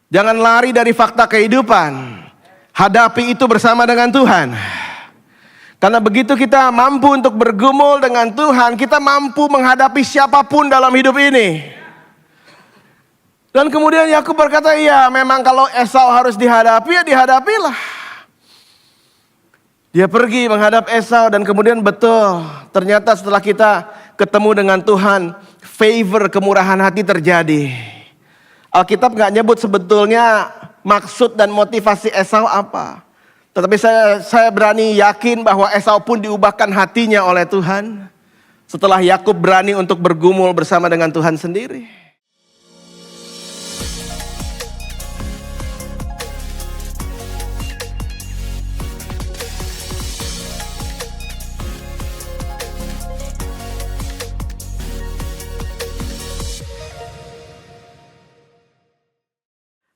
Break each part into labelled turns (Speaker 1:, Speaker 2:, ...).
Speaker 1: Jangan lari dari fakta kehidupan. Hadapi itu bersama dengan Tuhan. Karena begitu kita mampu untuk bergumul dengan Tuhan, kita mampu menghadapi siapapun dalam hidup ini. Dan kemudian Yakub berkata, iya memang kalau Esau harus dihadapi, ya dihadapilah. Dia pergi menghadap Esau dan kemudian betul, ternyata setelah kita ketemu dengan Tuhan, favor kemurahan hati terjadi. Alkitab gak nyebut sebetulnya maksud dan motivasi Esau apa. Tetapi saya berani yakin bahwa Esau pun diubahkan hatinya oleh Tuhan. Setelah Yakub berani untuk bergumul bersama dengan Tuhan sendiri.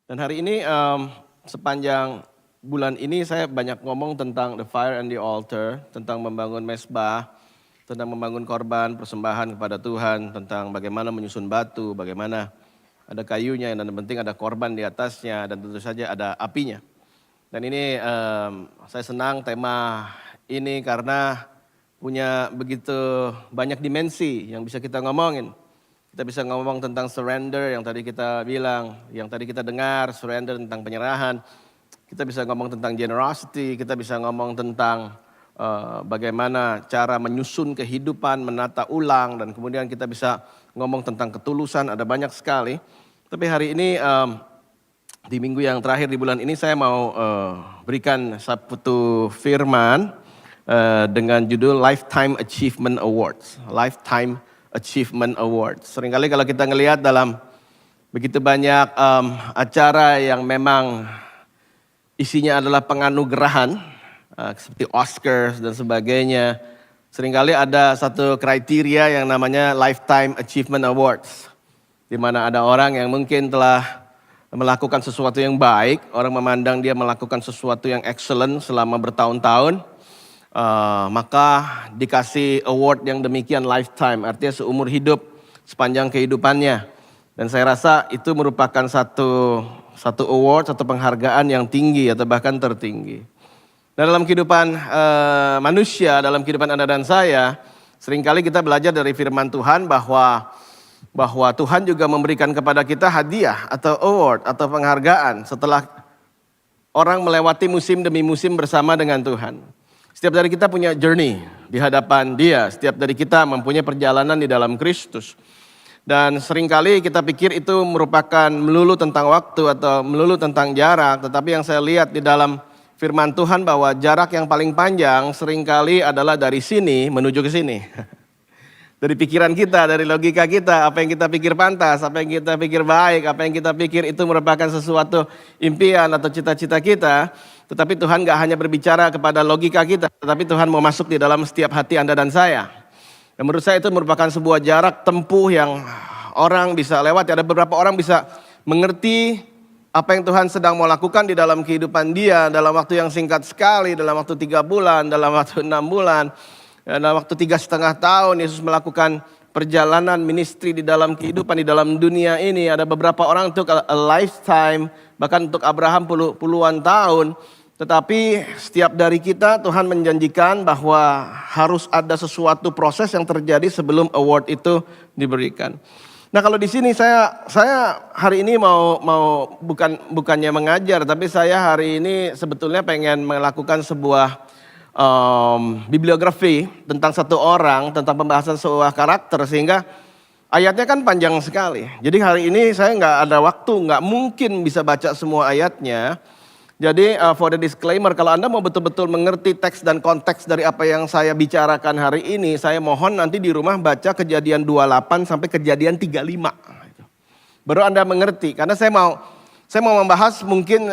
Speaker 1: Dan hari ini sepanjang bulan ini saya banyak ngomong tentang the fire and the altar, tentang membangun mezbah, tentang membangun korban, persembahan kepada Tuhan, tentang bagaimana menyusun batu, bagaimana ada kayunya, dan yang penting ada korban di atasnya, dan tentu saja ada apinya. Dan ini saya senang tema ini karena punya begitu banyak dimensi yang bisa kita ngomongin. Kita bisa ngomong tentang surrender yang tadi kita bilang, yang tadi kita dengar, surrender tentang penyerahan. Kita bisa ngomong tentang generosity, kita bisa ngomong tentang bagaimana cara menyusun kehidupan, menata ulang, dan kemudian kita bisa ngomong tentang ketulusan, ada banyak sekali. Tapi hari ini di minggu yang terakhir di bulan ini saya mau berikan satu firman dengan judul Lifetime Achievement Awards. Lifetime Achievement Awards. Seringkali kalau kita ngelihat dalam begitu banyak acara yang memang isinya adalah penganugerahan, seperti Oscars dan sebagainya. Seringkali ada satu kriteria yang namanya Lifetime Achievement Awards. Di mana ada orang yang mungkin telah melakukan sesuatu yang baik, orang memandang dia melakukan sesuatu yang excellent selama bertahun-tahun, maka dikasih award yang demikian lifetime, artinya seumur hidup, sepanjang kehidupannya. Dan saya rasa itu merupakan satu award, satu penghargaan yang tinggi atau bahkan tertinggi. Nah, dalam kehidupan manusia, dalam kehidupan Anda dan saya, seringkali kita belajar dari firman Tuhan bahwa Tuhan juga memberikan kepada kita hadiah atau award atau penghargaan setelah orang melewati musim demi musim bersama dengan Tuhan. Setiap dari kita punya journey di hadapan Dia, setiap dari kita mempunyai perjalanan di dalam Kristus. Dan seringkali kita pikir itu merupakan melulu tentang waktu atau melulu tentang jarak. Tetapi yang saya lihat di dalam firman Tuhan bahwa jarak yang paling panjang seringkali adalah dari sini menuju ke sini. Dari pikiran kita, dari logika kita, apa yang kita pikir pantas, apa yang kita pikir baik, apa yang kita pikir itu merupakan sesuatu impian atau cita-cita kita. Tetapi Tuhan gak hanya berbicara kepada logika kita, tetapi Tuhan mau masuk di dalam setiap hati Anda dan saya. Dan menurut saya itu merupakan sebuah jarak tempuh yang orang bisa lewati. Ada beberapa orang bisa mengerti apa yang Tuhan sedang mau lakukan di dalam kehidupan dia dalam waktu yang singkat sekali, dalam waktu 3 bulan, dalam waktu 6 bulan, dalam waktu 3,5 tahun Yesus melakukan perjalanan ministry di dalam kehidupan, di dalam dunia ini. Ada beberapa orang untuk a lifetime, bahkan untuk Abraham puluhan tahun. Tetapi setiap dari kita Tuhan menjanjikan bahwa harus ada sesuatu proses yang terjadi sebelum award itu diberikan. Nah, kalau di sini saya hari ini mau bukannya mengajar, tapi saya hari ini sebetulnya pengen melakukan sebuah bibliografi tentang satu orang, tentang pembahasan sebuah karakter, sehingga ayatnya kan panjang sekali. Jadi hari ini saya nggak ada waktu, nggak mungkin bisa baca semua ayatnya. Jadi for the disclaimer, kalau Anda mau betul-betul mengerti teks dan konteks dari apa yang saya bicarakan hari ini, saya mohon nanti di rumah baca Kejadian 28 sampai Kejadian 35. Baru Anda mengerti, karena saya mau membahas mungkin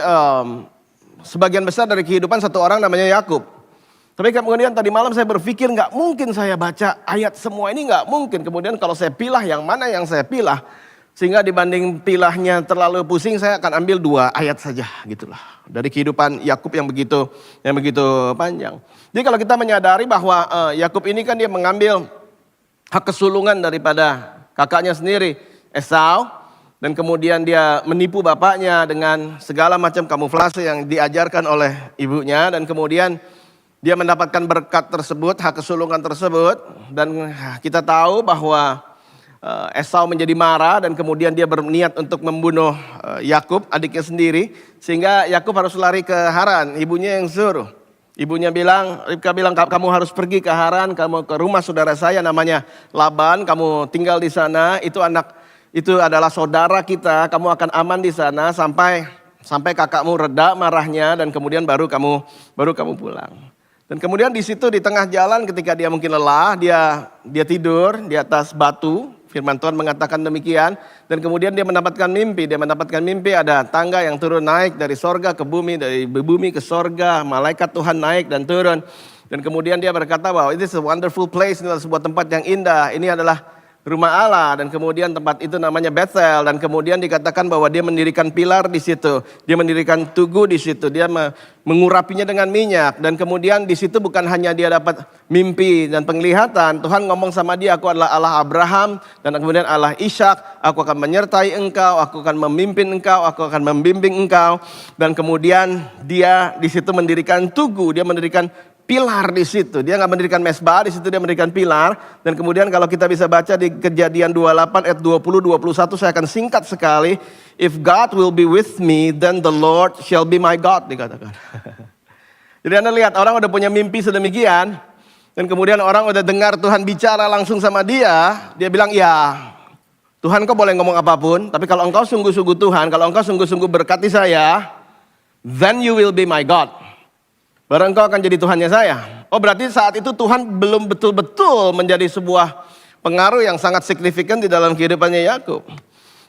Speaker 1: sebagian besar dari kehidupan satu orang namanya Yakub. Tapi kemudian tadi malam saya berpikir nggak mungkin saya baca ayat semua ini, nggak mungkin. Kemudian kalau saya pilah yang mana yang saya pilah, sehingga dibanding pilahnya terlalu pusing, saya akan ambil 2 ayat saja gitulah. Dari kehidupan Yakub yang begitu panjang. Jadi kalau kita menyadari bahwa Yakub ini kan dia mengambil hak kesulungan daripada kakaknya sendiri, Esau. Dan kemudian dia menipu bapaknya dengan segala macam kamuflase yang diajarkan oleh ibunya. Dan kemudian dia mendapatkan berkat tersebut, hak kesulungan tersebut. Dan kita tahu bahwa Esau menjadi marah dan kemudian dia berniat untuk membunuh Yakub, adiknya sendiri. Sehingga Yakub harus lari ke Haran, ibunya yang suruh. Ibunya bilang, Ribka bilang, kamu harus pergi ke Haran, kamu ke rumah saudara saya namanya Laban, kamu tinggal di sana, itu adalah saudara kita, kamu akan aman di sana sampai kakakmu reda marahnya dan kemudian baru kamu pulang. Dan kemudian di situ di tengah jalan ketika dia mungkin lelah, dia tidur di atas batu. Firman Tuhan mengatakan demikian. Dan kemudian dia mendapatkan mimpi. Dia mendapatkan mimpi ada tangga yang turun naik dari sorga ke bumi, dari bumi ke sorga. Malaikat Tuhan naik dan turun. Dan kemudian dia berkata bahwa it is a wonderful place. Ini adalah sebuah tempat yang indah. Ini adalah rumah Allah, dan kemudian tempat itu namanya Bethel, dan kemudian dikatakan bahwa dia mendirikan pilar di situ, dia mendirikan tugu di situ, dia mengurapinya dengan minyak, dan kemudian di situ bukan hanya dia dapat mimpi dan penglihatan, Tuhan ngomong sama dia, aku adalah Allah Abraham dan kemudian Allah Ishak, aku akan menyertai engkau, aku akan memimpin engkau, aku akan membimbing engkau, dan kemudian dia di situ mendirikan tugu, dia mendirikan pilar di situ. Dia nggak mendirikan mesbah, di situ dia mendirikan pilar. Dan kemudian kalau kita bisa baca di Kejadian 28 ayat 20-21, saya akan singkat sekali. If God will be with me, then the Lord shall be my God, dikatakan. Jadi Anda lihat, orang udah punya mimpi sedemikian. Dan kemudian orang udah dengar Tuhan bicara langsung sama dia. Dia bilang, ya Tuhan kau boleh ngomong apapun. Tapi kalau engkau sungguh-sungguh Tuhan, kalau engkau sungguh-sungguh berkati saya, then you will be my God. Baru engkau akan jadi Tuhannya saya. Oh berarti saat itu Tuhan belum betul-betul menjadi sebuah pengaruh yang sangat signifikan di dalam kehidupannya Yakub.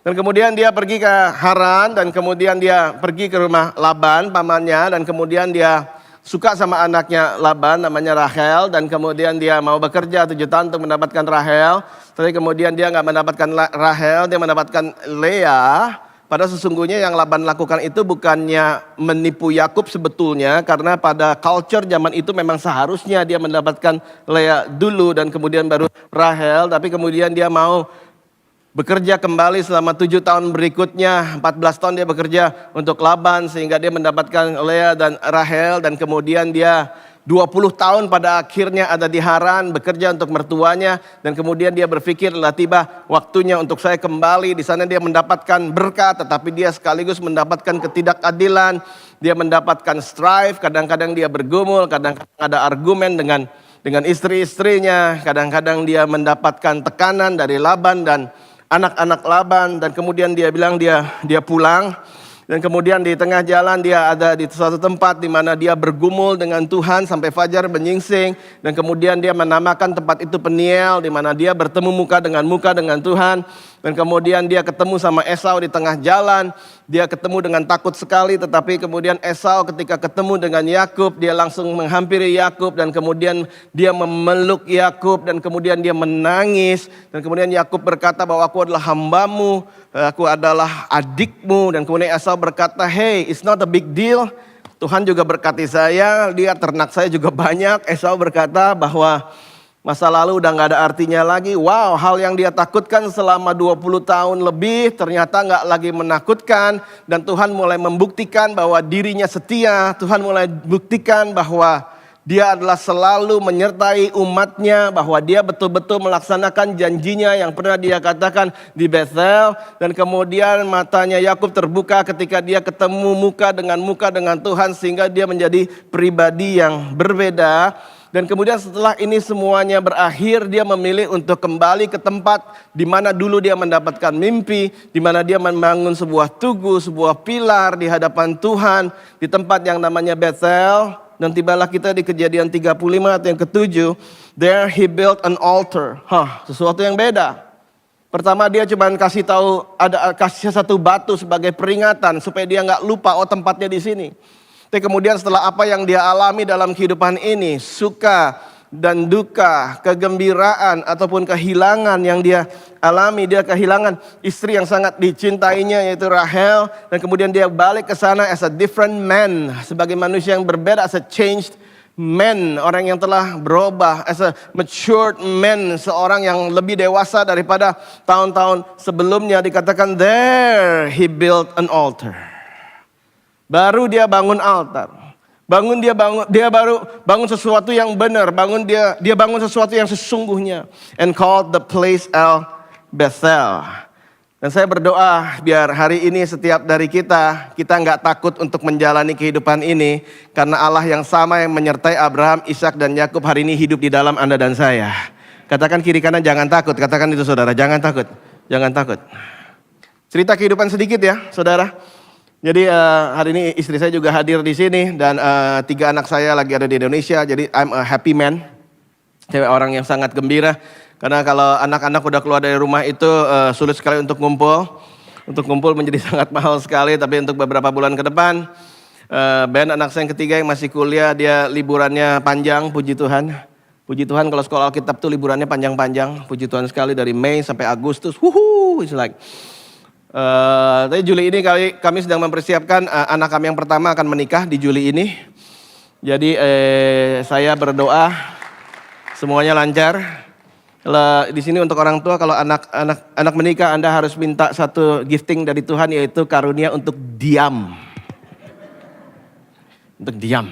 Speaker 1: Dan kemudian dia pergi ke Haran, dan kemudian dia pergi ke rumah Laban pamannya, dan kemudian dia suka sama anaknya Laban namanya Rahel, dan kemudian dia mau bekerja 7 tahun untuk mendapatkan Rahel. Tapi kemudian dia nggak mendapatkan Rahel, dia mendapatkan Leah. Pada sesungguhnya yang Laban lakukan itu bukannya menipu Yakub sebetulnya, karena pada culture zaman itu memang seharusnya dia mendapatkan Leah dulu dan kemudian baru Rahel, tapi kemudian dia mau bekerja kembali selama 7 tahun berikutnya, 14 tahun dia bekerja untuk Laban sehingga dia mendapatkan Leah dan Rahel, dan kemudian dia 20 tahun pada akhirnya ada di Haran bekerja untuk mertuanya, dan kemudian dia berpikir telah tiba waktunya untuk saya kembali. Di sana dia mendapatkan berkat, tetapi dia sekaligus mendapatkan ketidakadilan, dia mendapatkan strife, kadang-kadang dia bergumul, kadang-kadang ada argumen dengan istri-istrinya, kadang-kadang dia mendapatkan tekanan dari Laban dan anak-anak Laban, dan kemudian dia bilang dia pulang. Dan kemudian di tengah jalan dia ada di suatu tempat di mana dia bergumul dengan Tuhan sampai fajar menyingsing. Dan kemudian dia menamakan tempat itu Peniel, di mana dia bertemu muka dengan Tuhan. Dan kemudian dia ketemu sama Esau di tengah jalan. Dia ketemu dengan takut sekali, tetapi kemudian Esau ketika ketemu dengan Yakub, dia langsung menghampiri Yakub, dan kemudian dia memeluk Yakub, dan kemudian dia menangis. Dan kemudian Yakub berkata bahwa aku adalah hambamu, aku adalah adikmu. Dan kemudian Esau berkata, hey, it's not a big deal. Tuhan juga berkati saya, lihat ternak saya juga banyak. Esau berkata bahwa masa lalu udah gak ada artinya lagi. Wow, hal yang dia takutkan selama 20 tahun lebih ternyata gak lagi menakutkan. Dan Tuhan mulai membuktikan bahwa dirinya setia. Tuhan mulai buktikan bahwa dia adalah selalu menyertai umatnya, bahwa dia betul-betul melaksanakan janjinya yang pernah dia katakan di Bethel. Dan kemudian matanya Yakub terbuka ketika dia ketemu muka dengan Tuhan, sehingga dia menjadi pribadi yang berbeda. Dan kemudian setelah ini semuanya berakhir, dia memilih untuk kembali ke tempat di mana dulu dia mendapatkan mimpi, di mana dia membangun sebuah tugu, sebuah pilar di hadapan Tuhan, di tempat yang namanya Bethel. Dan tibalah kita di Kejadian 35 ayat yang ke-7. There he built an altar. Sesuatu yang beda. Pertama dia cuma kasih satu batu sebagai peringatan supaya dia nggak lupa, oh tempatnya di sini. Tapi kemudian setelah apa yang dia alami dalam kehidupan ini, suka dan duka, kegembiraan ataupun kehilangan yang dia alami, dia kehilangan istri yang sangat dicintainya yaitu Rahel, dan kemudian dia balik ke sana as a different man, sebagai manusia yang berbeda, as a changed man, orang yang telah berubah, as a matured man, seorang yang lebih dewasa daripada tahun-tahun sebelumnya. Dikatakan there he built an altar. Baru dia bangun altar. Dia baru bangun sesuatu yang benar, dia bangun sesuatu yang sesungguhnya, and called the place El Bethel. Dan saya berdoa biar hari ini setiap dari kita nggak takut untuk menjalani kehidupan ini, karena Allah yang sama yang menyertai Abraham, Ishak dan Yakub hari ini hidup di dalam Anda dan saya. Katakan kiri kanan jangan takut, katakan itu saudara, jangan takut, jangan takut. Cerita kehidupan sedikit ya saudara. Jadi hari ini istri saya juga hadir di sini dan 3 anak saya lagi ada di Indonesia. Jadi I'm a happy man, cewek orang yang sangat gembira. Karena kalau anak-anak udah keluar dari rumah itu sulit sekali untuk ngumpul. Untuk ngumpul menjadi sangat mahal sekali. Tapi untuk beberapa bulan ke depan, Ben anak saya yang ketiga yang masih kuliah, dia liburannya panjang, puji Tuhan. Puji Tuhan kalau sekolah Alkitab tuh liburannya panjang-panjang. Puji Tuhan sekali dari Mei sampai Agustus. It's like... Tapi Juli ini kami sedang mempersiapkan anak kami yang pertama akan menikah di Juli ini. Jadi saya berdoa semuanya lancar. Kalau di sini untuk orang tua, kalau anak menikah, Anda harus minta satu gifting dari Tuhan, yaitu karunia untuk diam. Untuk diam.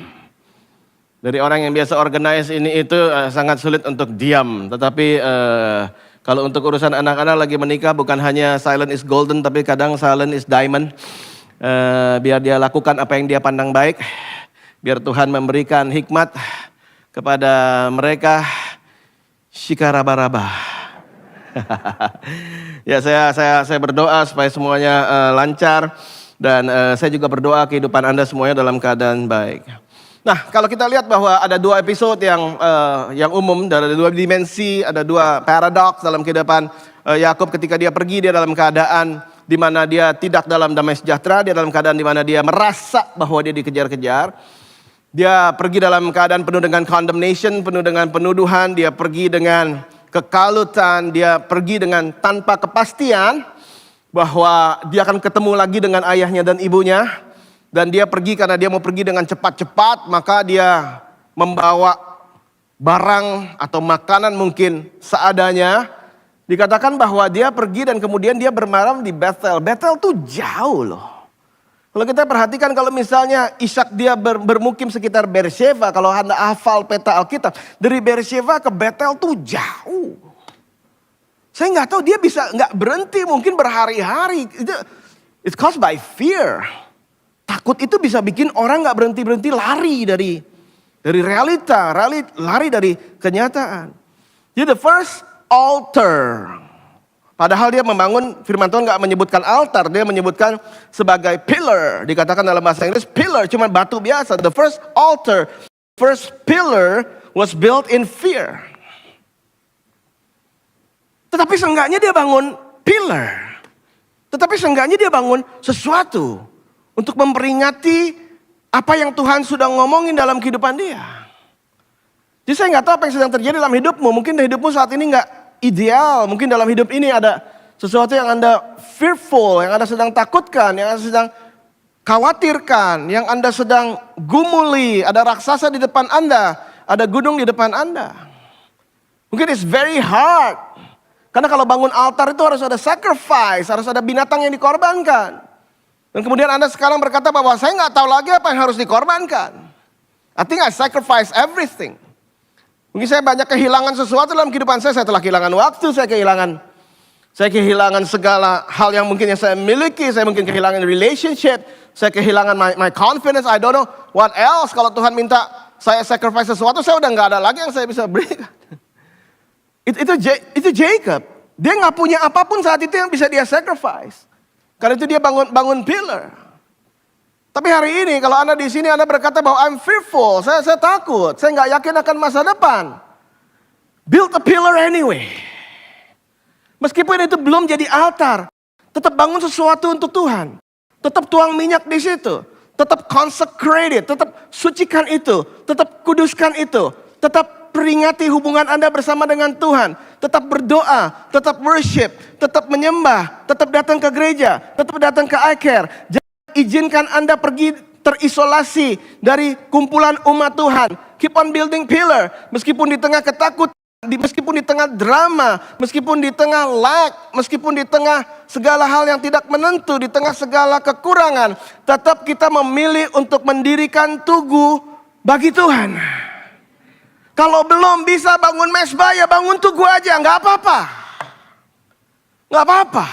Speaker 1: Dari orang yang biasa organize ini itu sangat sulit untuk diam. Tetapi kalau untuk urusan anak-anak lagi menikah, bukan hanya silent is golden, tapi kadang silent is diamond. Biar dia lakukan apa yang dia pandang baik. Biar Tuhan memberikan hikmat kepada mereka. Shikarabaraba. Ya saya berdoa supaya semuanya lancar. Dan saya juga berdoa kehidupan Anda semuanya dalam keadaan baik. Nah, kalau kita lihat bahwa ada 2 episode yang umum, ada 2 dimensi, ada 2 paradoks dalam kehidupan Yakub ketika dia pergi, dia dalam keadaan di mana dia tidak dalam damai sejahtera, dia dalam keadaan di mana dia merasa bahwa dia dikejar-kejar. Dia pergi dalam keadaan penuh dengan condemnation, penuh dengan penuduhan, dia pergi dengan kekalutan, dia pergi dengan tanpa kepastian bahwa dia akan ketemu lagi dengan ayahnya dan ibunya. Dan dia pergi karena dia mau pergi dengan cepat-cepat, maka dia membawa barang atau makanan mungkin seadanya. Dikatakan bahwa dia pergi dan kemudian dia bermalam di Bethel. Bethel tuh jauh loh. Kalau kita perhatikan, kalau misalnya Ishak dia bermukim sekitar Beersheba, kalau Anda hafal peta Alkitab, dari Beersheba ke Bethel tuh jauh. Saya nggak tahu dia bisa nggak berhenti, mungkin berhari-hari. It's caused by fear. Takut itu bisa bikin orang gak berhenti-berhenti lari dari realita, lari dari kenyataan. Jadi the first altar. Padahal dia membangun, firman Tuhan gak menyebutkan altar, dia menyebutkan sebagai pillar. Dikatakan dalam bahasa Inggris pillar, cuma batu biasa. The first altar, first pillar was built in fear. Tetapi seenggaknya dia bangun pillar. Tetapi seenggaknya dia bangun sesuatu untuk memperingati apa yang Tuhan sudah ngomongin dalam kehidupan dia. Jadi saya nggak tahu apa yang sedang terjadi dalam hidupmu. Mungkin hidupmu saat ini nggak ideal. Mungkin dalam hidup ini ada sesuatu yang Anda fearful, yang Anda sedang takutkan, yang Anda sedang khawatirkan, yang Anda sedang gumuli. Ada raksasa di depan Anda, ada gunung di depan Anda. Mungkin it's very hard. Karena kalau bangun altar itu harus ada sacrifice, harus ada binatang yang dikorbankan. Dan kemudian Anda sekarang berkata bahwa saya nggak tahu lagi apa yang harus dikorbankan. I think I sacrifice everything. Mungkin saya banyak kehilangan sesuatu dalam kehidupan saya. Saya telah kehilangan waktu, saya kehilangan segala hal yang mungkin yang saya miliki. Saya mungkin kehilangan relationship, saya kehilangan my confidence. I don't know what else. Kalau Tuhan minta saya sacrifice sesuatu, saya udah nggak ada lagi yang saya bisa berikan. Itu Jacob. Dia nggak punya apapun saat itu yang bisa dia sacrifice. Karena itu dia bangun pillar. Tapi hari ini kalau Anda di sini Anda berkata bahwa I'm fearful, saya takut, saya nggak yakin akan masa depan. Build a pillar anyway. Meskipun itu belum jadi altar, tetap bangun sesuatu untuk Tuhan. Tetap tuang minyak di situ, tetap consecrate it, tetap sucikan itu, tetap kuduskan itu, tetap peringati hubungan Anda bersama dengan Tuhan. Tetap berdoa, tetap worship, tetap menyembah, tetap datang ke gereja, tetap datang ke iCare. Jangan izinkan Anda pergi terisolasi dari kumpulan umat Tuhan. Keep on building pillar. Meskipun di tengah ketakutan, meskipun di tengah drama, meskipun di tengah lack, meskipun di tengah segala hal yang tidak menentu, di tengah segala kekurangan, tetap kita memilih untuk mendirikan tugu bagi Tuhan. Kalau belum bisa bangun mesbah, ya bangun tugu aja, nggak apa-apa. Nggak apa-apa.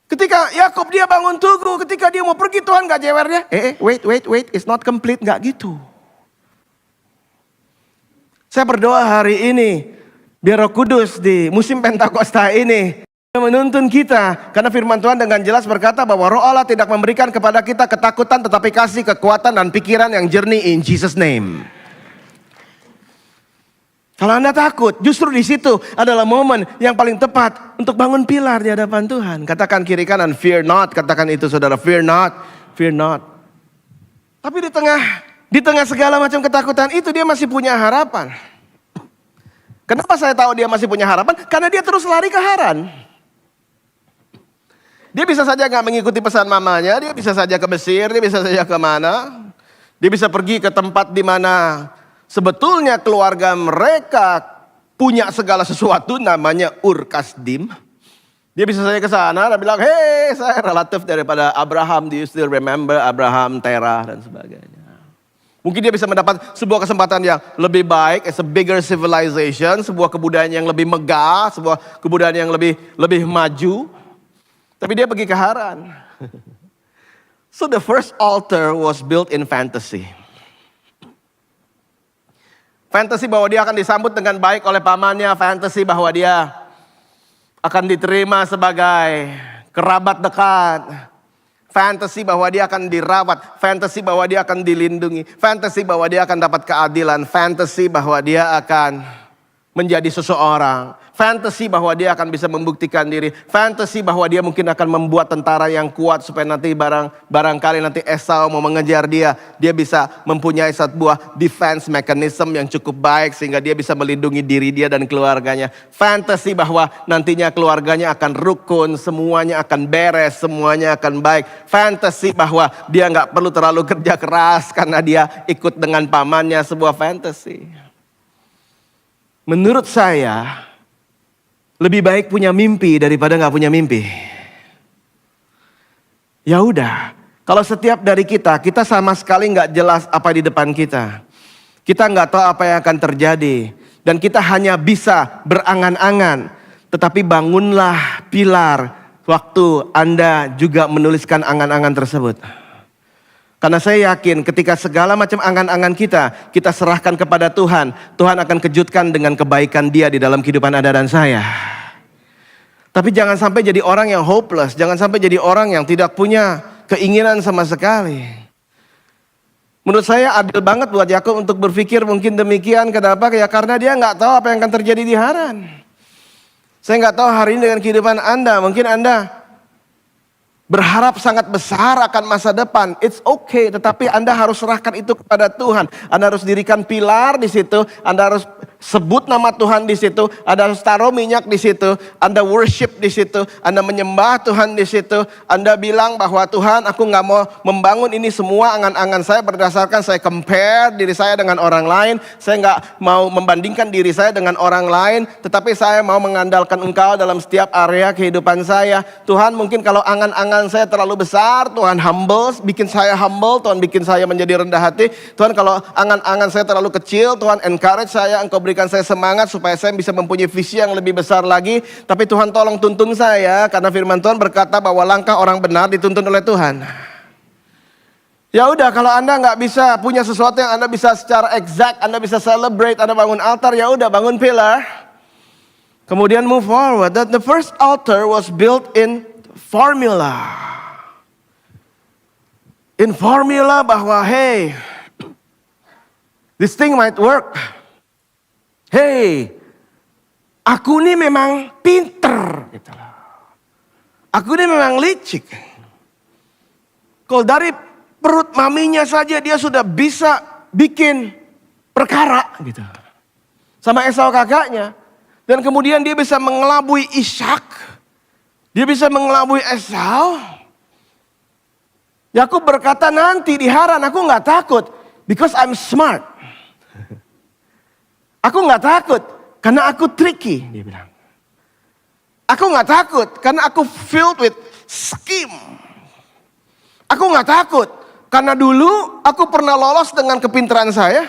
Speaker 1: Ketika Yakub dia bangun tugu, ketika dia mau pergi Tuhan nggak jewer dia. Wait, it's not complete, nggak gitu. Saya berdoa hari ini, biar Roh Kudus di musim Pentakosta ini menuntun kita. Karena firman Tuhan dengan jelas berkata bahwa Roh Allah tidak memberikan kepada kita ketakutan, tetapi kasih, kekuatan, dan pikiran yang jernih in Jesus name. Kalau Anda takut, justru di situ adalah momen yang paling tepat untuk bangun pilar di hadapan Tuhan. Katakan kiri kanan, fear not. Katakan itu saudara, fear not, fear not. Tapi di tengah segala macam ketakutan itu dia masih punya harapan. Kenapa saya tahu dia masih punya harapan? Karena dia terus lari ke Haran. Dia bisa saja nggak mengikuti pesan mamanya, dia bisa saja ke Mesir, dia bisa saja ke mana. Dia bisa pergi ke tempat di mana sebetulnya keluarga mereka punya segala sesuatu namanya Ur Kasdim. Dia bisa saja ke sana dan bilang, hey saya relatif daripada Abraham, do you still remember Abraham, Terah dan sebagainya. Mungkin dia bisa mendapat sebuah kesempatan yang lebih baik, as a bigger civilization, sebuah kebudayaan yang lebih megah, sebuah kebudayaan yang lebih maju. Tapi dia pergi ke Haran. So the first altar was built in fantasy. Fantasi bahwa dia akan disambut dengan baik oleh pamannya, fantasi bahwa dia akan diterima sebagai kerabat dekat. Fantasi bahwa dia akan dirawat, fantasi bahwa dia akan dilindungi, fantasi bahwa dia akan dapat keadilan, fantasi bahwa dia akan menjadi seseorang, fantasi bahwa dia akan bisa membuktikan diri, fantasi bahwa dia mungkin akan membuat tentara yang kuat supaya nanti barangkali nanti Esau mau mengejar dia bisa mempunyai sebuah defense mechanism yang cukup baik sehingga dia bisa melindungi diri dia dan keluarganya. Fantasi bahwa nantinya keluarganya akan rukun, semuanya akan beres, semuanya akan baik. Fantasi bahwa dia nggak perlu terlalu kerja keras karena dia ikut dengan pamannya, sebuah fantasi. Menurut saya, lebih baik punya mimpi daripada nggak punya mimpi. Ya udah, kalau setiap dari kita sama sekali nggak jelas apa di depan kita. Kita nggak tahu apa yang akan terjadi. Dan kita hanya bisa berangan-angan. Tetapi bangunlah pilar waktu Anda juga menuliskan angan-angan tersebut. Karena saya yakin ketika segala macam angan-angan kita serahkan kepada Tuhan. Tuhan akan kejutkan dengan kebaikan Dia di dalam kehidupan Anda dan saya. Tapi jangan sampai jadi orang yang hopeless. Jangan sampai jadi orang yang tidak punya keinginan sama sekali. Menurut saya adil banget buat Yakub untuk berpikir mungkin demikian. Kenapa? Ya karena dia nggak tahu apa yang akan terjadi di Haran. Saya nggak tahu hari ini dengan kehidupan Anda. Mungkin Anda berharap sangat besar akan masa depan. It's okay, tetapi Anda harus serahkan itu kepada Tuhan. Anda harus dirikan pilar di situ. Anda harus sebut nama Tuhan di situ. Anda harus taruh minyak di situ. Anda worship di situ. Anda menyembah Tuhan di situ. Anda bilang bahwa Tuhan, aku nggak mau membangun ini semua angan-angan saya berdasarkan saya compare diri saya dengan orang lain. Saya nggak mau membandingkan diri saya dengan orang lain, tetapi saya mau mengandalkan Engkau dalam setiap area kehidupan saya. Tuhan, mungkin kalau angan-angan saya terlalu besar, Tuhan bikin saya humble, Tuhan bikin saya menjadi rendah hati. Tuhan, kalau angan-angan saya terlalu kecil, Tuhan encourage saya, Engkau berikan saya semangat supaya saya bisa mempunyai visi yang lebih besar lagi. Tapi Tuhan tolong tuntun saya, karena firman Tuhan berkata bahwa langkah orang benar dituntun oleh Tuhan. Ya udah, kalau Anda nggak bisa punya sesuatu yang Anda bisa secara exact, Anda bisa celebrate, Anda bangun altar, ya udah bangun pilar. Kemudian move forward. That the first altar was built in formula. In formula bahwa hey, this thing might work. Hey, aku ini memang pinter. Gitu. Aku ini memang licik. Kalau dari perut maminya saja dia sudah bisa bikin perkara. Gitu. Sama Esau kakaknya. Dan kemudian dia bisa mengelabui Ishak. Dia bisa mengelabui Esau. Yakub berkata nanti di Haran aku nggak takut. Because I'm smart. Aku nggak takut karena aku tricky, dia bilang. Aku nggak takut karena aku filled with scheme. Aku nggak takut karena dulu aku pernah lolos dengan kepintaran saya.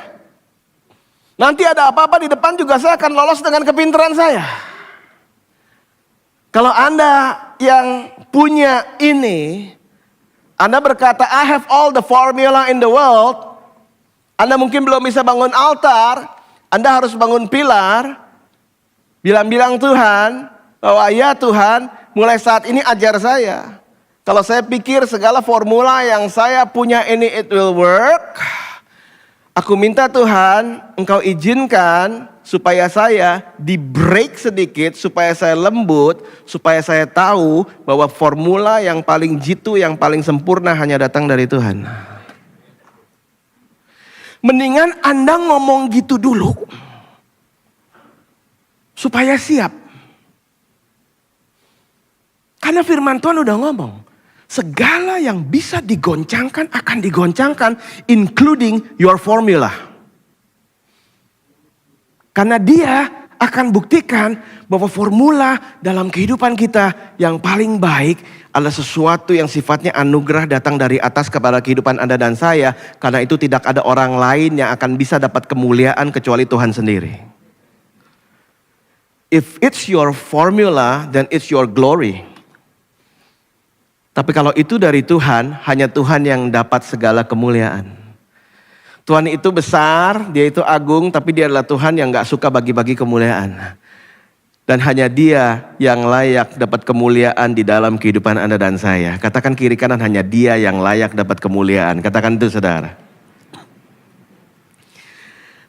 Speaker 1: Nanti ada apa-apa di depan juga saya akan lolos dengan kepintaran saya. Kalau Anda yang punya ini, Anda berkata, I have all the formula in the world. Anda mungkin belum bisa bangun altar, Anda harus bangun pilar. Bilang-bilang Tuhan, bahwa ya Tuhan, mulai saat ini ajar saya. Kalau saya pikir segala formula yang saya punya ini it will work, aku minta Tuhan, Engkau izinkan supaya saya di-break sedikit, supaya saya lembut, supaya saya tahu bahwa formula yang paling jitu, yang paling sempurna hanya datang dari Tuhan. Mendingan Anda ngomong gitu dulu, supaya siap. Karena firman Tuhan udah ngomong, segala yang bisa digoncangkan akan digoncangkan, including your formula. Karena dia akan buktikan bahwa formula dalam kehidupan kita yang paling baik adalah sesuatu yang sifatnya anugerah datang dari atas kepada kehidupan Anda dan saya. Karena itu tidak ada orang lain yang akan bisa dapat kemuliaan kecuali Tuhan sendiri. If it's your formula, then it's your glory. Tapi kalau itu dari Tuhan, hanya Tuhan yang dapat segala kemuliaan. Tuhan itu besar, dia itu agung, tapi dia adalah Tuhan yang gak suka bagi-bagi kemuliaan. Dan hanya dia yang layak dapat kemuliaan di dalam kehidupan Anda dan saya. Katakan kiri kanan, hanya dia yang layak dapat kemuliaan. Katakan itu saudara.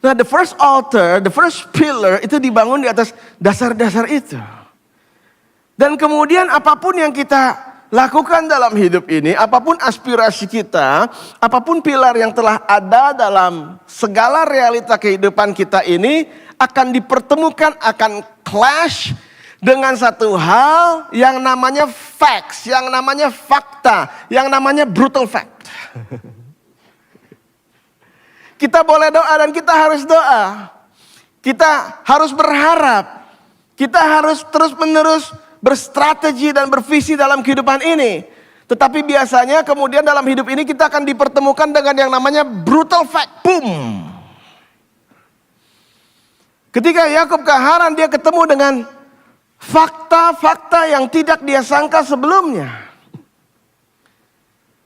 Speaker 1: Nah, the first altar, the first pillar itu dibangun di atas dasar-dasar itu. Dan kemudian apapun yang kita lakukan dalam hidup ini, apapun aspirasi kita, apapun pilar yang telah ada dalam segala realita kehidupan kita ini akan dipertemukan, akan clash dengan satu hal yang namanya facts, yang namanya fakta, yang namanya brutal fact. Kita boleh doa dan kita harus doa. Kita harus berharap. Kita harus terus-menerus berstrategi dan bervisi dalam kehidupan ini. Tetapi biasanya kemudian dalam hidup ini kita akan dipertemukan dengan yang namanya brutal fact. Boom. Ketika Yakub ke Haran, dia ketemu dengan fakta-fakta yang tidak dia sangka sebelumnya.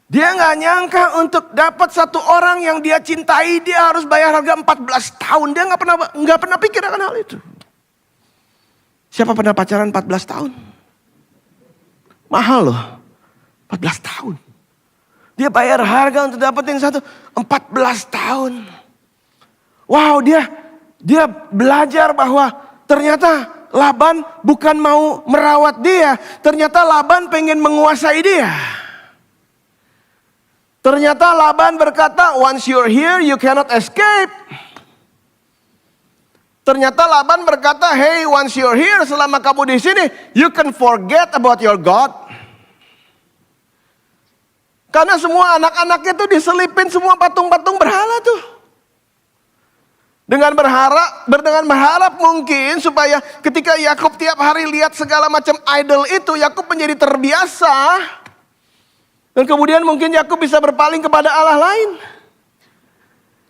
Speaker 1: Dia gak nyangka untuk dapat satu orang yang dia cintai, dia harus bayar harga 14 tahun. Dia gak pernah pikir akan hal itu. Siapa pernah pacaran 14 tahun? Mahal loh. 14 tahun. Dia bayar harga untuk dapetin satu 14 tahun. Wow, dia belajar bahwa ternyata Laban bukan mau merawat dia. Ternyata Laban pengen menguasai dia. Ternyata Laban berkata, once you're here, you cannot escape. Ternyata Laban berkata, hey, once you're here, selama kamu di sini, you can forget about your God. Karena semua anak-anaknya tuh diselipin semua patung-patung berhala tuh. Dengan berharap mungkin supaya ketika Yakub tiap hari lihat segala macam idol itu, Yakub menjadi terbiasa. Dan kemudian mungkin Yakub bisa berpaling kepada Allah lain.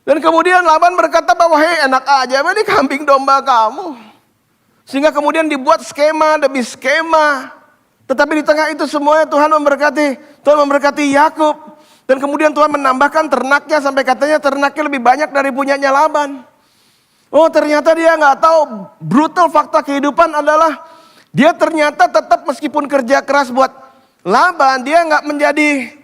Speaker 1: Dan kemudian Laban berkata bahwa hei, enak aja ini kambing domba kamu. Sehingga kemudian dibuat skema demi skema. Tetapi di tengah itu semuanya Tuhan memberkati Yakub. Dan kemudian Tuhan menambahkan ternaknya sampai katanya ternaknya lebih banyak dari punyanya Laban. Oh, ternyata dia nggak tahu brutal fakta kehidupan adalah dia ternyata tetap meskipun kerja keras buat Laban, dia nggak menjadi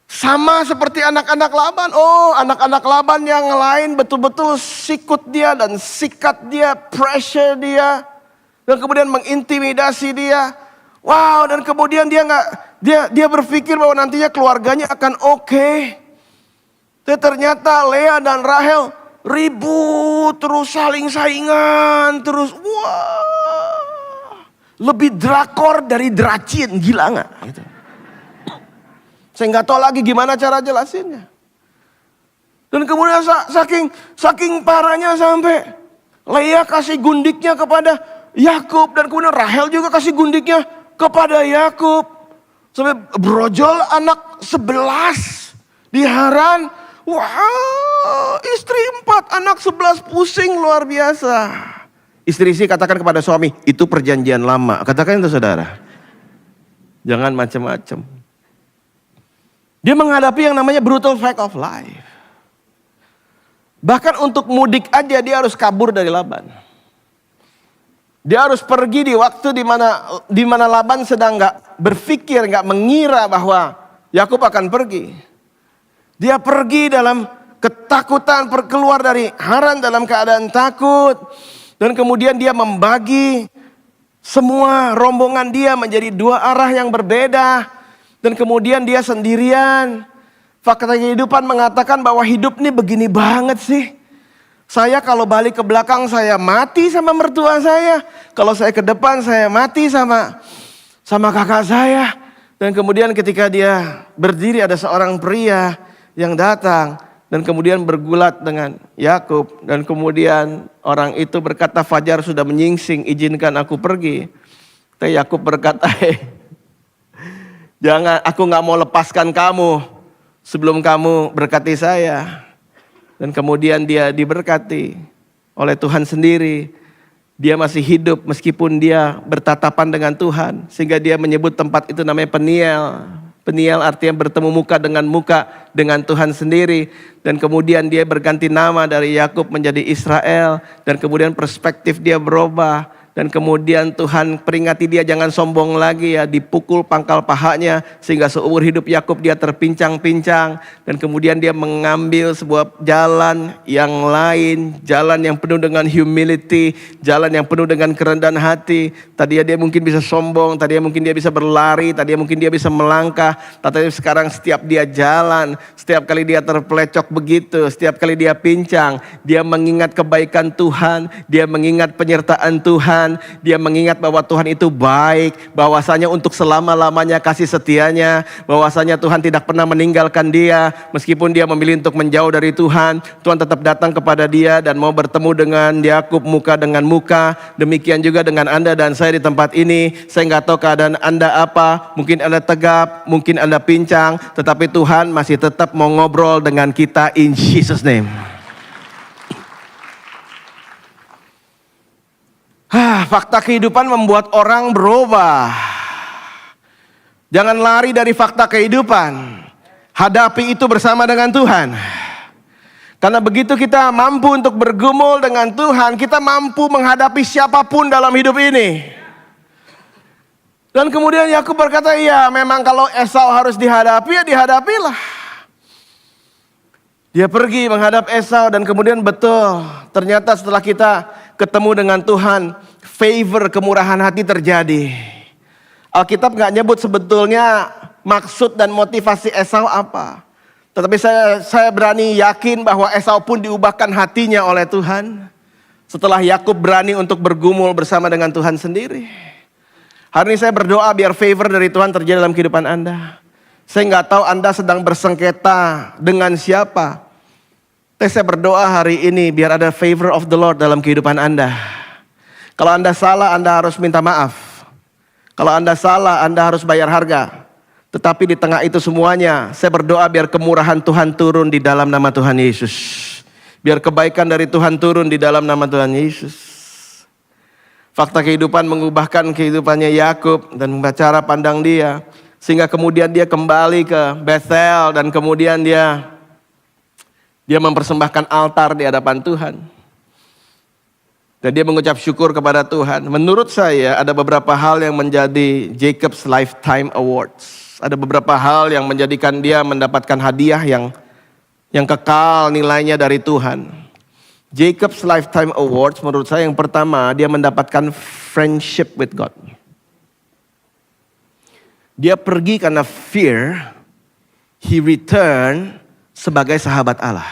Speaker 1: sama seperti anak-anak Laban. Oh, anak-anak Laban yang lain betul-betul sikut dia dan sikat dia, pressure dia, dan kemudian mengintimidasi dia. Wow, dan kemudian dia berpikir bahwa nantinya keluarganya akan oke. Tapi ternyata Lea dan Rahel ribut terus, saling saingan terus. Wah, lebih drakor dari Dracin, gila nggak? Gitu. Saya nggak tahu lagi gimana cara jelasinnya. Dan kemudian saking parahnya Lea kasih gundiknya kepada Yakub dan kemudian Rahel juga kasih gundiknya kepada Yakub. Sampai brojol anak 11 di Haran. Wah, istri 4, anak 11 pusing luar biasa. Istri katakan kepada suami, itu perjanjian lama. Katakan itu saudara. Jangan macam-macam. Dia menghadapi yang namanya brutal fact of life. Bahkan untuk mudik aja dia harus kabur dari Laban. Dia harus pergi di waktu di mana Laban sedang nggak berpikir, nggak mengira bahwa Yakub akan pergi. Dia pergi dalam ketakutan, keluar dari Haran dalam keadaan takut. Dan kemudian dia membagi semua rombongan dia menjadi 2 arah yang berbeda. Dan kemudian dia sendirian. Fakta kehidupan mengatakan bahwa hidup ini begini banget sih. Saya kalau balik ke belakang saya mati sama mertua saya. Kalau saya ke depan saya mati sama kakak saya. Dan kemudian ketika dia berdiri ada seorang pria yang datang dan kemudian bergulat dengan Yakub, dan kemudian orang itu berkata, fajar sudah menyingsing, izinkan aku pergi. Tapi Yakub berkata, jangan, aku nggak mau lepaskan kamu sebelum kamu berkati saya. Dan kemudian dia diberkati oleh Tuhan sendiri. Dia masih hidup meskipun dia bertatapan dengan Tuhan, sehingga dia menyebut tempat itu namanya Peniel. Peniel artinya bertemu muka dengan Tuhan sendiri. Dan kemudian dia berganti nama dari Yakub menjadi Israel. Dan kemudian perspektif dia berubah. Dan kemudian Tuhan peringati dia jangan sombong lagi ya. Dipukul pangkal pahanya sehingga seumur hidup Yakub dia terpincang-pincang. Dan kemudian dia mengambil sebuah jalan yang lain. Jalan yang penuh dengan humility. Jalan yang penuh dengan kerendahan hati. Tadinya dia mungkin bisa sombong. Tadinya mungkin dia bisa berlari. Tadinya mungkin dia bisa melangkah. Tapi sekarang setiap dia jalan. Setiap kali dia terpelecok begitu. Setiap kali dia pincang. Dia mengingat kebaikan Tuhan. Dia mengingat penyertaan Tuhan. Dia mengingat bahwa Tuhan itu baik, bahwasanya untuk selama-lamanya kasih setianya, bahwasanya Tuhan tidak pernah meninggalkan dia, meskipun dia memilih untuk menjauh dari Tuhan, Tuhan tetap datang kepada dia dan mau bertemu dengan Yakub muka dengan muka. Demikian juga dengan Anda dan saya di tempat ini. Saya nggak tahu keadaan Anda apa, mungkin Anda tegap, mungkin Anda pincang, tetapi Tuhan masih tetap mau ngobrol dengan kita in Jesus name. Fakta kehidupan membuat orang berubah. Jangan lari dari fakta kehidupan. Hadapi itu bersama dengan Tuhan. Karena begitu kita mampu untuk bergumul dengan Tuhan, kita mampu menghadapi siapapun dalam hidup ini. Dan kemudian Yakub berkata, iya memang kalau Esau harus dihadapi, ya dihadapilah. Dia pergi menghadap Esau dan kemudian betul, ternyata setelah kita ketemu dengan Tuhan, favor, kemurahan hati terjadi. Alkitab gak nyebut sebetulnya maksud dan motivasi Esau apa. Tetapi saya berani yakin bahwa Esau pun diubahkan hatinya oleh Tuhan. Setelah Yakub berani untuk bergumul bersama dengan Tuhan sendiri. Hari ini saya berdoa biar favor dari Tuhan terjadi dalam kehidupan Anda. Saya gak tahu Anda sedang bersengketa dengan siapa. Tapi saya berdoa hari ini biar ada favor of the Lord dalam kehidupan Anda. Kalau Anda salah, Anda harus minta maaf. Kalau Anda salah, Anda harus bayar harga. Tetapi di tengah itu semuanya, saya berdoa biar kemurahan Tuhan turun di dalam nama Tuhan Yesus. Biar kebaikan dari Tuhan turun di dalam nama Tuhan Yesus. Fakta kehidupan mengubahkan kehidupannya Yakub dan cara pandang dia. Sehingga kemudian dia kembali ke Bethel dan kemudian dia mempersembahkan altar di hadapan Tuhan. Dan dia mengucap syukur kepada Tuhan. Menurut saya ada beberapa hal yang menjadi Jacob's Lifetime Awards. Ada beberapa hal yang menjadikan dia mendapatkan hadiah yang kekal nilainya dari Tuhan. Jacob's Lifetime Awards menurut saya yang pertama, dia mendapatkan friendship with God. Dia pergi karena fear, he returned sebagai sahabat Allah.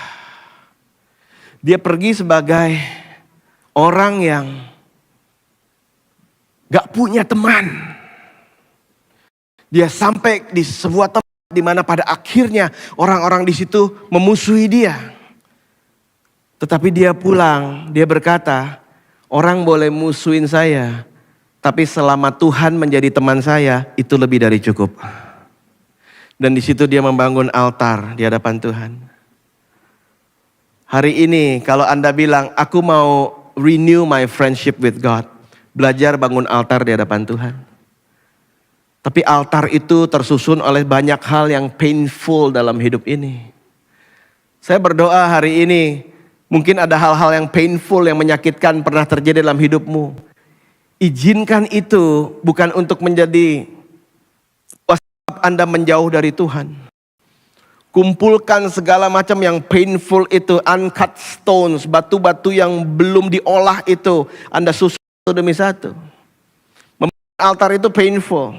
Speaker 1: Dia pergi sebagai orang yang gak punya teman. Dia sampai di sebuah tempat di mana pada akhirnya orang-orang di situ memusuhi dia. Tetapi dia pulang, dia berkata, Orang boleh musuhin saya, tapi selama Tuhan menjadi teman saya, itu lebih dari cukup. Dan di situ dia membangun altar di hadapan Tuhan. Hari ini kalau Anda bilang, aku mau renew my friendship with God. Belajar bangun altar di hadapan Tuhan. Tapi altar itu tersusun oleh banyak hal yang painful dalam hidup ini. Saya berdoa hari ini, mungkin ada hal-hal yang painful, yang menyakitkan pernah terjadi dalam hidupmu. Izinkan itu bukan untuk menjadi sebab Anda menjauh dari Tuhan. Kumpulkan segala macam yang painful itu, uncut stones, batu-batu yang belum diolah itu, Anda susun satu demi satu. Membangun altar itu painful.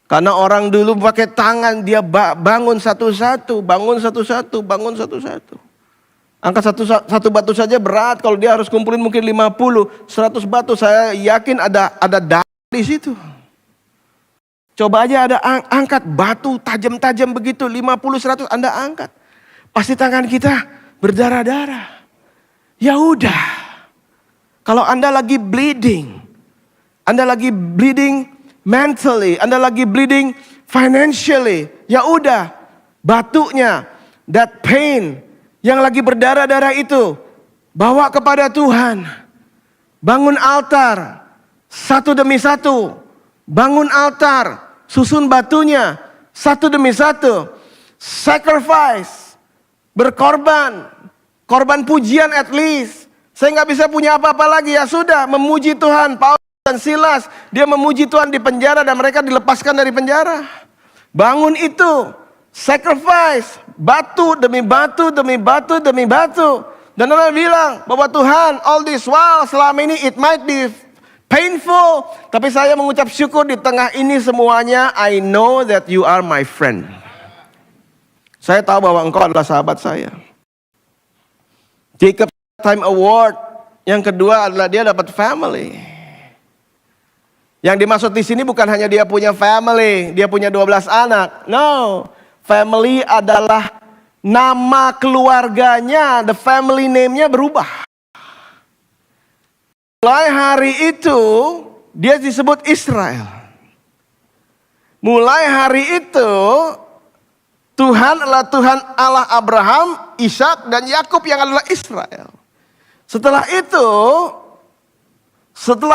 Speaker 1: Karena orang dulu pakai tangan, dia bangun satu-satu, bangun satu-satu, bangun satu-satu. Angkat satu batu saja berat, kalau dia harus kumpulin mungkin 50, 100 batu, saya yakin ada darah di situ. Coba aja ada angkat batu tajam-tajam begitu, 50, 100 Anda angkat. Pasti tangan kita berdarah-darah. Ya udah. Kalau Anda lagi bleeding, Anda lagi bleeding mentally, Anda lagi bleeding financially, ya udah. Batunya, that pain yang lagi berdarah-darah itu, bawa kepada Tuhan. Bangun altar, satu demi satu. Bangun altar. Susun batunya satu demi satu. Sacrifice. Berkorban. Korban pujian at least. Saya nggak bisa punya apa-apa lagi, ya sudah, memuji Tuhan. Paulus dan Silas, dia memuji Tuhan di penjara dan mereka dilepaskan dari penjara. Bangun itu. Sacrifice. Batu demi batu demi batu demi batu. Dan orang bilang bahwa Tuhan, all this while, selama ini it might be painful, tapi saya mengucap syukur di tengah ini semuanya. I know that you are my friend. Saya tahu bahwa engkau adalah sahabat saya. Jacob Time Award. Yang kedua adalah dia dapat family. Yang dimaksud di sini bukan hanya dia punya family, dia punya 12 anak. No, family adalah nama keluarganya, the family name-nya berubah. Mulai hari itu, dia disebut Israel. Mulai hari itu, Tuhan adalah Tuhan Allah Abraham, Ishak, dan Yakub yang adalah Israel. Setelah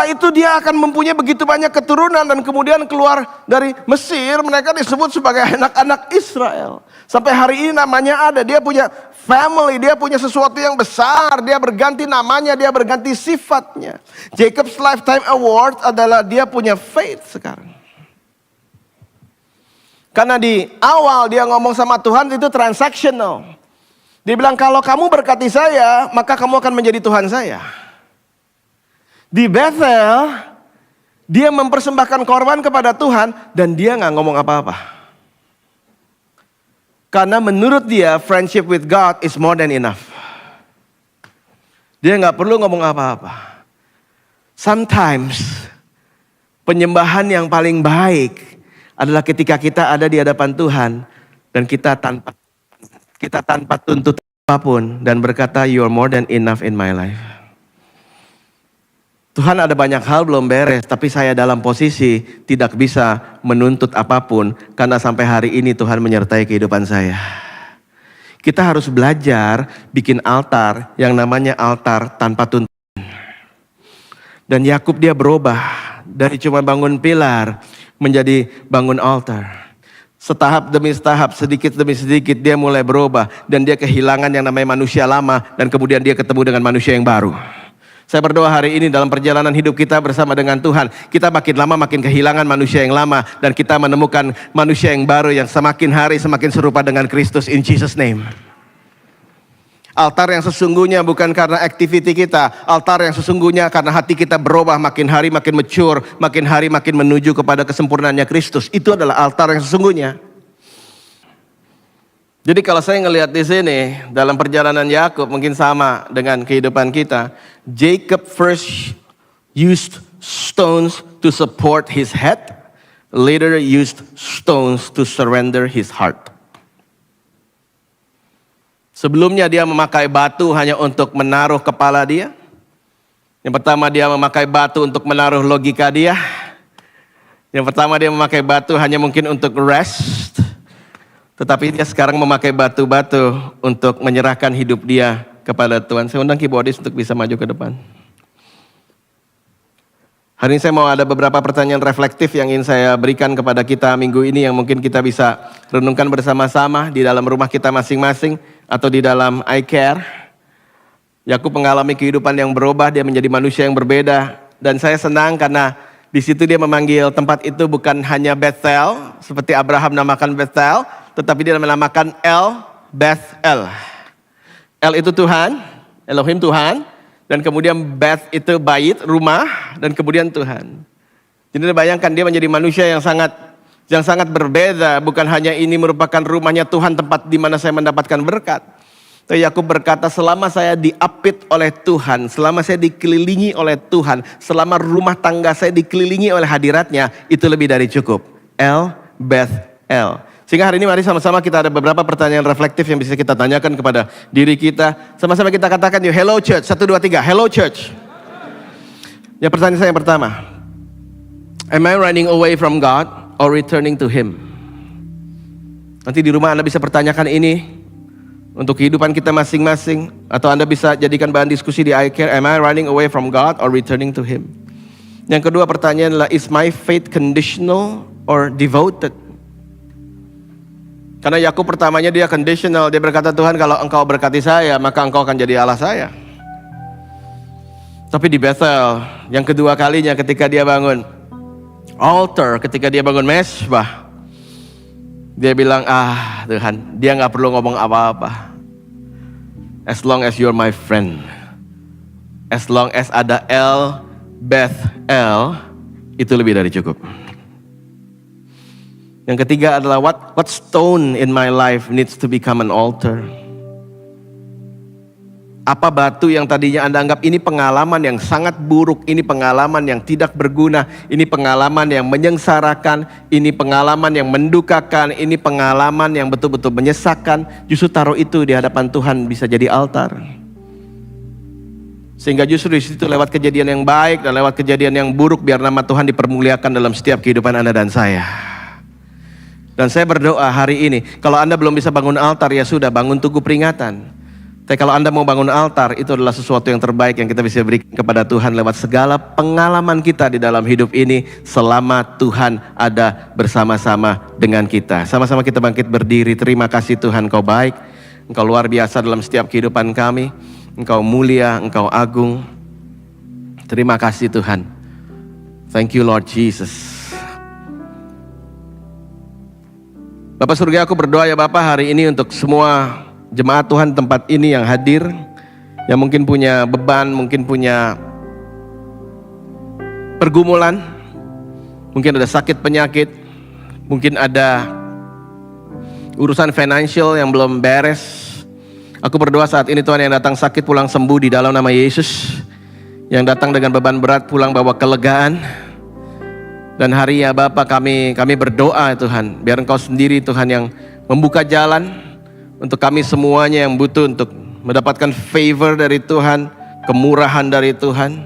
Speaker 1: itu dia akan mempunyai begitu banyak keturunan dan kemudian keluar dari Mesir, mereka disebut sebagai anak-anak Israel. Sampai hari ini namanya ada, dia punya family, dia punya sesuatu yang besar, dia berganti namanya, dia berganti sifatnya. Jacob's Lifetime Award adalah dia punya faith sekarang. Karena di awal dia ngomong sama Tuhan itu transactional. Dia bilang kalau kamu berkati saya, maka kamu akan menjadi Tuhan saya. Di Bethel, dia mempersembahkan korban kepada Tuhan dan dia gak ngomong apa-apa. Karena menurut dia, friendship with God is more than enough. Dia gak perlu ngomong apa-apa. Sometimes, penyembahan yang paling baik adalah ketika kita ada di hadapan Tuhan dan kita tanpa tuntut apapun dan berkata, you are more than enough in my life. Tuhan, ada banyak hal belum beres, tapi saya dalam posisi tidak bisa menuntut apapun karena sampai hari ini Tuhan menyertai kehidupan saya. Kita harus belajar bikin altar yang namanya altar tanpa tuntutan. Dan Yakub dia berubah dari cuma bangun pilar menjadi bangun altar. Setahap demi setahap, sedikit demi sedikit dia mulai berubah dan dia kehilangan yang namanya manusia lama dan kemudian dia ketemu dengan manusia yang baru. Saya berdoa hari ini dalam perjalanan hidup kita bersama dengan Tuhan, kita makin lama makin kehilangan manusia yang lama dan kita menemukan manusia yang baru yang semakin hari semakin serupa dengan Kristus, in Jesus name. Altar yang sesungguhnya bukan karena aktiviti kita, altar yang sesungguhnya karena hati kita berubah makin hari makin mature, makin hari makin menuju kepada kesempurnaannya Kristus. Itu adalah altar yang sesungguhnya. Jadi kalau saya ngelihat di sini dalam perjalanan Yakub mungkin sama dengan kehidupan kita. Jacob first used stones to support his head, later used stones to surrender his heart. Sebelumnya dia memakai batu hanya untuk menaruh kepala dia. Yang pertama dia memakai batu untuk menaruh logika dia. Yang pertama dia memakai batu hanya mungkin untuk rest. Tetapi dia sekarang memakai batu-batu untuk menyerahkan hidup dia kepada Tuhan. Saya undang keyboardis untuk bisa maju ke depan. Hari ini saya mau ada beberapa pertanyaan reflektif yang ingin saya berikan kepada kita minggu ini yang mungkin kita bisa renungkan bersama-sama di dalam rumah kita masing-masing atau di dalam iCare. Yakub mengalami kehidupan yang berubah, dia menjadi manusia yang berbeda. Dan saya senang karena di situ dia memanggil tempat itu bukan hanya Bethel, seperti Abraham namakan Bethel, tetapi dia menamakan El Bethel. El itu Tuhan, Elohim Tuhan. Dan kemudian Beth itu bait, rumah, dan kemudian Tuhan. Jadi bayangkan dia menjadi manusia yang sangat berbeda. Bukan hanya ini merupakan rumahnya Tuhan, tempat di mana saya mendapatkan berkat. Tapi Yakub berkata, selama saya diapit oleh Tuhan, selama saya dikelilingi oleh Tuhan, selama rumah tangga saya dikelilingi oleh hadiratnya, itu lebih dari cukup. El Beth El. Sehingga hari ini mari sama-sama kita ada beberapa pertanyaan reflektif yang bisa kita tanyakan kepada diri kita. Sama-sama kita katakan yuk, hello church, 1, 2, 3, hello church. Ya, pertanyaan saya yang pertama. Am I running away from God or returning to Him? Nanti di rumah Anda bisa pertanyakan ini untuk kehidupan kita masing-masing. Atau Anda bisa jadikan bahan diskusi di iCare. Am I running away from God or returning to Him? Yang kedua pertanyaan adalah, is my faith conditional or devoted? Karena Yakub pertamanya dia conditional, dia berkata, Tuhan kalau engkau berkati saya, maka engkau akan jadi Allah saya. Tapi di Bethel, yang kedua kalinya ketika dia bangun altar, ketika dia bangun mezbah, dia bilang, Tuhan, dia gak perlu ngomong apa-apa. As long as you're my friend, as long as ada El Bethel, itu lebih dari cukup. Yang ketiga adalah what stone in my life needs to become an altar. Apa batu yang tadinya Anda anggap ini pengalaman yang sangat buruk, ini pengalaman yang tidak berguna, ini pengalaman yang menyengsarakan, ini pengalaman yang mendukakan, ini pengalaman yang betul-betul menyesakkan, justru taruh itu di hadapan Tuhan bisa jadi altar. Sehingga justru di situ lewat kejadian yang baik dan lewat kejadian yang buruk, biar nama Tuhan dipermuliakan dalam setiap kehidupan Anda dan saya. Dan saya berdoa hari ini, kalau Anda belum bisa bangun altar, ya sudah, bangun tugu peringatan. Tapi kalau Anda mau bangun altar, itu adalah sesuatu yang terbaik yang kita bisa berikan kepada Tuhan lewat segala pengalaman kita di dalam hidup ini, selama Tuhan ada bersama-sama dengan kita. Sama-sama kita bangkit berdiri. Terima kasih Tuhan, Engkau baik, Engkau luar biasa dalam setiap kehidupan kami. Engkau mulia, Engkau agung. Terima kasih Tuhan. Thank you Lord Jesus. Bapak surga, aku berdoa ya Bapak hari ini untuk semua jemaat Tuhan tempat ini yang hadir, yang mungkin punya beban, mungkin punya pergumulan, mungkin ada sakit penyakit, mungkin ada urusan financial yang belum beres. Aku berdoa saat ini Tuhan, yang datang sakit pulang sembuh di dalam nama Yesus, yang datang dengan beban berat pulang bawa kelegaan. Dan hari ya Bapa kami berdoa Tuhan, biar Engkau sendiri Tuhan yang membuka jalan untuk kami semuanya yang butuh untuk mendapatkan favor dari Tuhan, kemurahan dari Tuhan.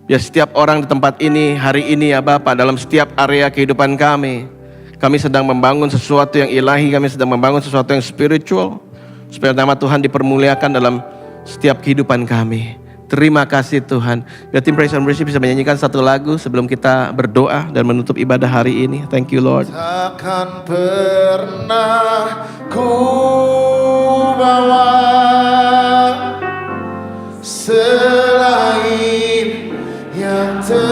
Speaker 1: Biar setiap orang di tempat ini hari ini ya Bapa, dalam setiap area kehidupan kami sedang membangun sesuatu yang ilahi, kami sedang membangun sesuatu yang spiritual, supaya nama Tuhan dipermuliakan dalam setiap kehidupan kami. Terima kasih Tuhan. Biar tim Praise and Worship bisa menyanyikan satu lagu sebelum kita berdoa dan menutup ibadah hari ini. Thank you Lord.
Speaker 2: Takkan pernah ku bawa selain yang terbaik,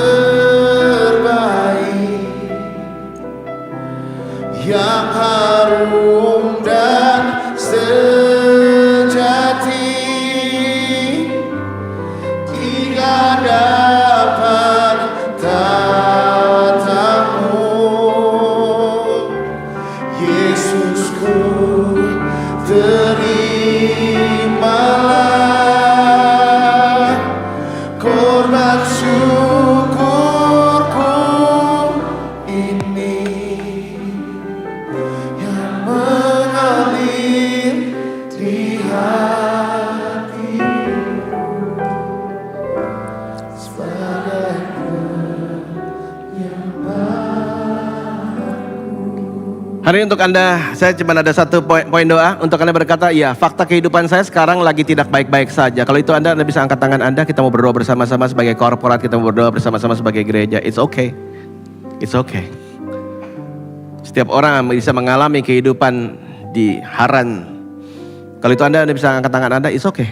Speaker 2: yang harum dan sejati. Hadapan tatamu, Yesusku, terimalah korban syukurku ini yang mengalir di hati.
Speaker 1: Hari ini untuk Anda, saya cuma ada satu poin doa. Untuk Anda berkata, ya fakta kehidupan saya sekarang lagi tidak baik-baik saja. Kalau itu Anda bisa angkat tangan Anda, kita mau berdoa bersama-sama sebagai korporat, kita mau berdoa bersama-sama sebagai gereja. It's okay. It's okay. Setiap orang bisa mengalami kehidupan di haran. Kalau itu Anda bisa angkat tangan Anda, it's okay.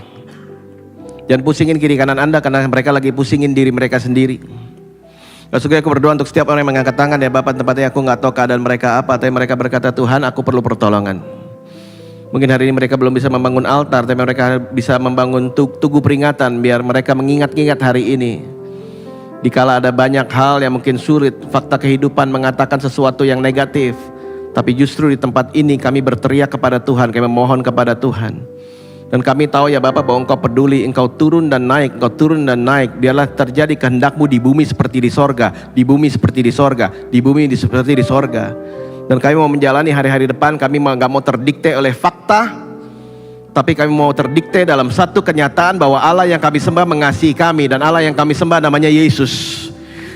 Speaker 1: Jangan pusingin kiri kanan Anda karena mereka lagi pusingin diri mereka sendiri. Lalu aku berdoa untuk setiap orang yang mengangkat tangan, ya Bapak, tempatnya aku nggak tahu keadaan mereka apa, tapi mereka berkata, Tuhan aku perlu pertolongan. Mungkin hari ini mereka belum bisa membangun altar, tapi mereka bisa membangun tugu peringatan, biar mereka mengingat-ingat hari ini. Dikala ada banyak hal yang mungkin sulit, fakta kehidupan mengatakan sesuatu yang negatif, tapi justru di tempat ini kami berteriak kepada Tuhan, kami memohon kepada Tuhan. Dan kami tahu ya Bapak bahwa Engkau peduli, Engkau turun dan naik, Engkau turun dan naik. Biarlah terjadi kehendak-Mu di bumi seperti di sorga, di bumi seperti di sorga, di bumi seperti di sorga. Dan kami mau menjalani hari-hari depan, kami gak mau terdikte oleh fakta, tapi kami mau terdikte dalam satu kenyataan bahwa Allah yang kami sembah mengasihi kami, dan Allah yang kami sembah namanya Yesus.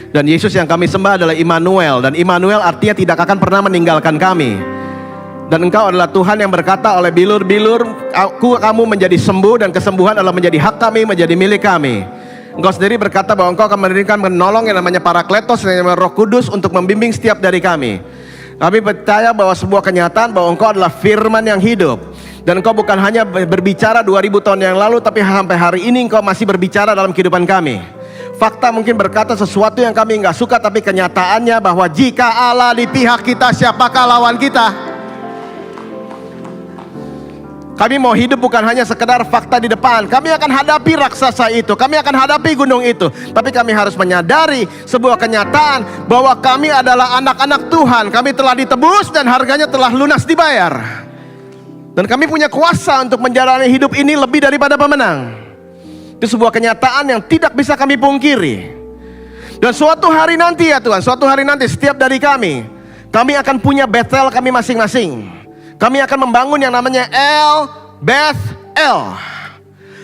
Speaker 1: Dan Yesus yang kami sembah adalah Immanuel, dan Immanuel artinya tidak akan pernah meninggalkan kami. Dan Engkau adalah Tuhan yang berkata oleh bilur-bilur, kamu menjadi sembuh dan kesembuhan adalah menjadi hak kami, menjadi milik kami. Engkau sendiri berkata bahwa Engkau akan memberikan menolong yang namanya Parakletos, yang namanya Roh Kudus untuk membimbing setiap dari kami. Kami percaya bahwa sebuah kenyataan bahwa Engkau adalah firman yang hidup. Dan Engkau bukan hanya berbicara 2000 tahun yang lalu, tapi sampai hari ini Engkau masih berbicara dalam kehidupan kami. Fakta mungkin berkata sesuatu yang kami nggak suka, tapi kenyataannya bahwa jika Allah di pihak kita, siapakah lawan kita? Kami mau hidup bukan hanya sekedar fakta di depan. Kami akan hadapi raksasa itu, kami akan hadapi gunung itu. Tapi kami harus menyadari sebuah kenyataan bahwa kami adalah anak-anak Tuhan. Kami telah ditebus dan harganya telah lunas dibayar. Dan kami punya kuasa untuk menjalani hidup ini lebih daripada pemenang. Itu sebuah kenyataan yang tidak bisa kami pungkiri. Dan suatu hari nanti ya Tuhan, suatu hari nanti setiap dari kami akan punya Bethel kami masing-masing. Kami akan membangun yang namanya El Bethel.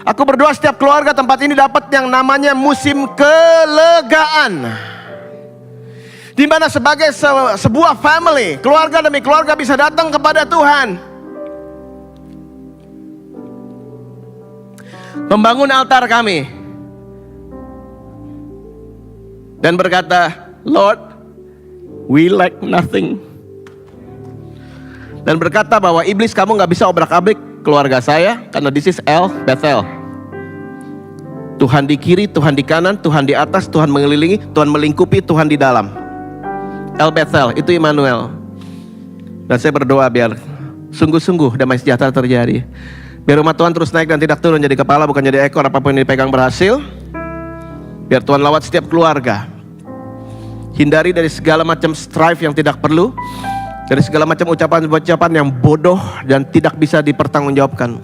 Speaker 1: Aku berdoa setiap keluarga tempat ini dapat yang namanya musim kelegaan, di mana sebagai sebuah family, keluarga demi keluarga bisa datang kepada Tuhan, membangun altar kami, dan berkata, Lord, we lack nothing. Dan berkata bahwa iblis, kamu gak bisa obrak-abrik keluarga saya, karena this is El Bethel. Tuhan di kiri, Tuhan di kanan, Tuhan di atas, Tuhan mengelilingi, Tuhan melingkupi, Tuhan di dalam. El Bethel, itu Immanuel. Dan saya berdoa biar sungguh-sungguh damai sejahtera terjadi. Biar rumah Tuhan terus naik dan tidak turun, jadi kepala bukan jadi ekor, apapun yang dipegang berhasil. Biar Tuhan lawat setiap keluarga. Hindari dari segala macam strife yang tidak perlu, dari segala macam ucapan-ucapan yang bodoh dan tidak bisa dipertanggungjawabkan.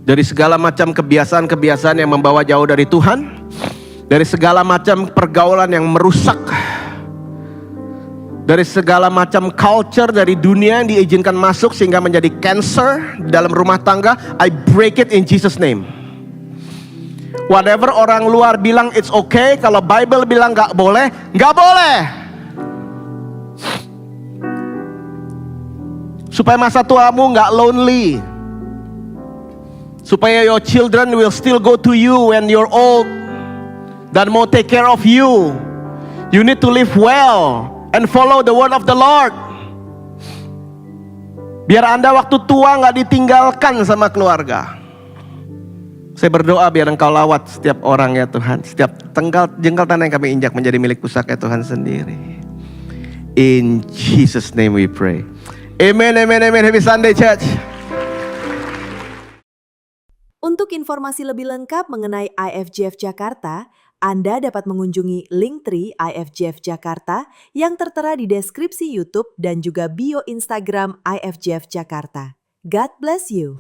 Speaker 1: Dari segala macam kebiasaan-kebiasaan yang membawa jauh dari Tuhan. Dari segala macam pergaulan yang merusak. Dari segala macam culture dari dunia yang diizinkan masuk sehingga menjadi cancer dalam rumah tangga. I break it in Jesus' name. Whatever orang luar bilang it's okay, kalau Bible bilang gak boleh, gak boleh. Supaya masa tuamu gak lonely. Supaya your children will still go to you when you're old, dan mau take care of you. You need to live well and follow the word of the Lord. Biar Anda waktu tua gak ditinggalkan sama keluarga. Saya berdoa biar Engkau lawat setiap orang ya Tuhan. Setiap jengkal tanah yang kami injak menjadi milik pusaka Tuhan sendiri. In Jesus' name we pray. Amen, amen, amen. Happy Sunday, church.
Speaker 3: Untuk informasi lebih lengkap mengenai IFGF Jakarta, Anda dapat mengunjungi Linktree IFGF Jakarta yang tertera di deskripsi YouTube dan juga bio Instagram IFGF Jakarta. God bless you.